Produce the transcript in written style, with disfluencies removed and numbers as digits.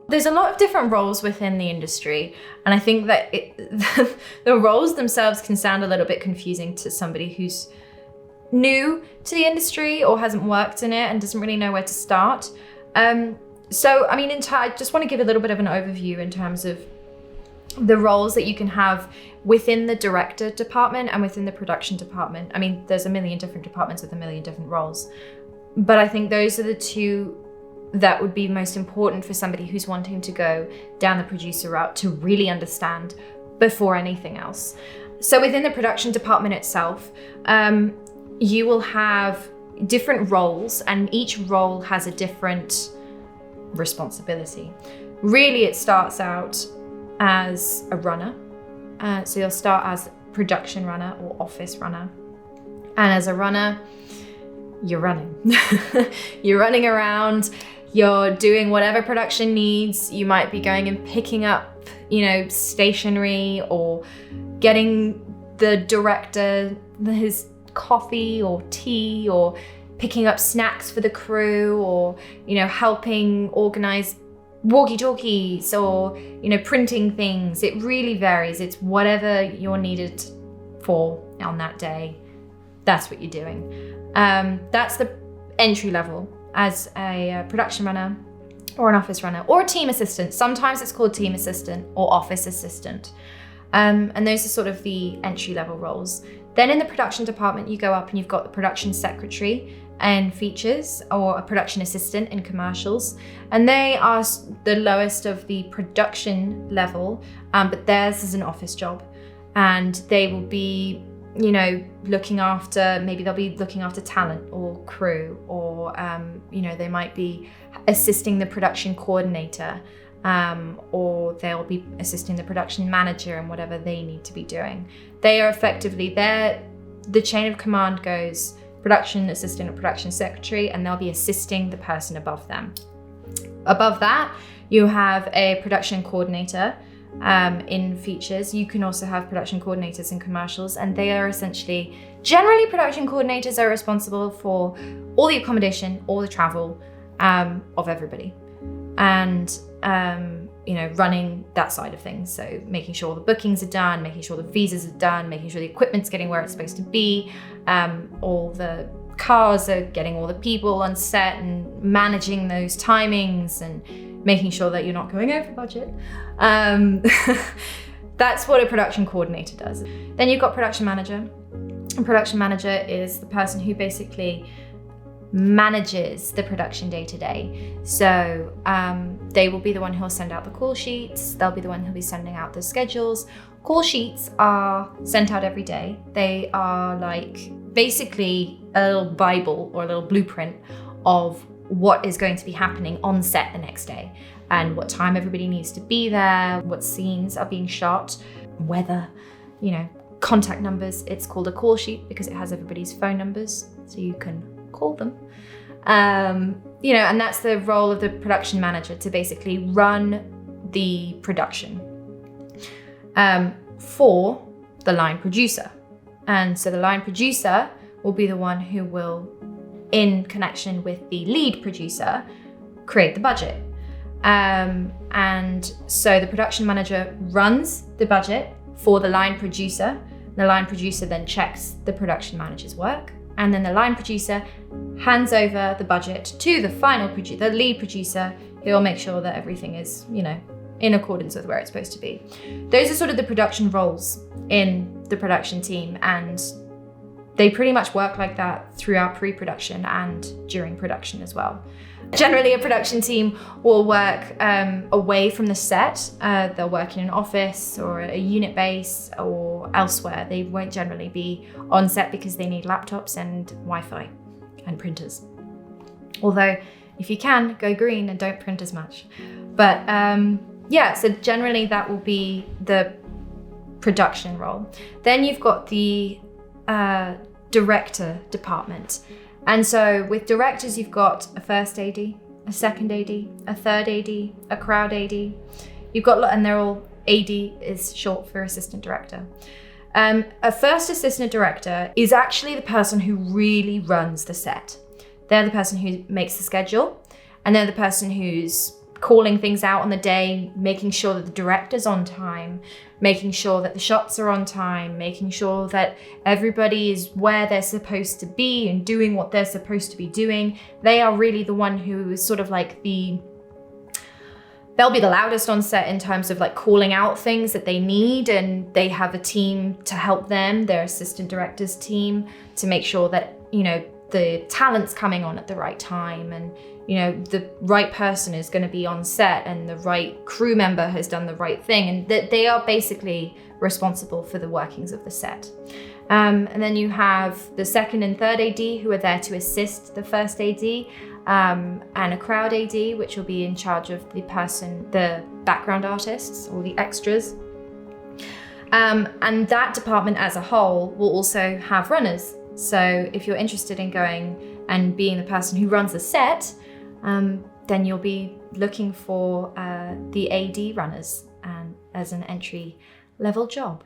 There's a lot of different roles within the industry, and I think that the roles themselves can sound a little bit confusing to somebody who's new to the industry or hasn't worked in it and doesn't really know where to start. So, I mean, I just want to give a little bit of an overview in terms of the roles that you can have within the director department and within the production department. I mean, there's a million different departments with a million different roles, but I think those are the two that would be most important for somebody who's wanting to go down the producer route to really understand before anything else. So within the production department itself, you will have different roles, and each role has a different responsibility. Really, it starts out as a runner. So you'll start as production runner or office runner. And as a runner, you're running. You're running around, you're doing whatever production needs. You might be going and picking up, stationery, or getting the director his coffee or tea, or picking up snacks for the crew, or, helping organize walkie-talkies, or, printing things. It really varies. It's whatever you're needed for on that day. That's what you're doing. That's the entry level as a production runner or an office runner or a team assistant. Sometimes it's called team assistant or office assistant. And those are sort of the entry level roles. Then in the production department, you go up and you've got the production secretary in features, or a production assistant in commercials. And they are the lowest of the production level, but theirs is an office job. And they will be looking after, maybe they'll be looking after talent or crew, or, they might be assisting the production coordinator, or they'll be assisting the production manager in whatever they need to be doing. They are effectively, the chain of command goes production assistant or production secretary, and they'll be assisting the person above them. Above that, you have a production coordinator, in features. You can also have production coordinators in commercials, and they are generally production coordinators are responsible for all the accommodation, all the travel of everybody, and running that side of things. So making sure all the bookings are done, making sure the visas are done, making sure the equipment's getting where it's supposed to be, all the cars are getting all the people on set, and managing those timings and making sure that you're not going over budget. That's what a production coordinator does. Then you've got production manager. A production manager is the person who basically manages the production day to day. So they will be the one who'll send out the call sheets. They'll be the one who'll be sending out the schedules. Call sheets are sent out every day. They are like basically a little Bible or a little blueprint of what is going to be happening on set the next day, and what time everybody needs to be there, what scenes are being shot, weather, contact numbers. It's called a call sheet because it has everybody's phone numbers, so you can call them. And that's the role of the production manager, to basically run the production for the line producer. And so the line producer will be the one who will, in connection with the lead producer, create the budget. And so the production manager runs the budget for the line producer. The line producer then checks the production manager's work, and then the line producer hands over the budget to the final producer, the lead producer, who will make sure that everything is, in accordance with where it's supposed to be. Those are sort of the production roles in the production team, and they pretty much work like that throughout pre-production and during production as well. Generally, a production team will work away from the set. They'll work in an office or a unit base or elsewhere. They won't generally be on set because they need laptops and Wi-Fi and printers. Although, if you can, go green and don't print as much. But so generally that will be the production role. Then you've got the director department. And so with directors, you've got a first AD, a second AD, a third AD, a crowd AD. You've got, and they're all, AD is short for assistant director. A first assistant director is actually the person who really runs the set. They're the person who makes the schedule, and they're the person who's calling things out on the day, making sure that the director's on time, making sure that the shots are on time, making sure that everybody is where they're supposed to be and doing what they're supposed to be doing. They are really the one who is sort of like they'll be the loudest on set in terms of like calling out things that they need, and they have a team to help them, their assistant director's team, to make sure that, you know, the talent's coming on at the right time, and, you know, the right person is going to be on set, and the right crew member has done the right thing, and that they are basically responsible for the workings of the set. And then you have the second and third AD who are there to assist the first AD, and a crowd AD, which will be in charge of the background artists or the extras. And that department as a whole will also have runners. So if you're interested in going and being the person who runs the set, then you'll be looking for the AD runners as an entry level job.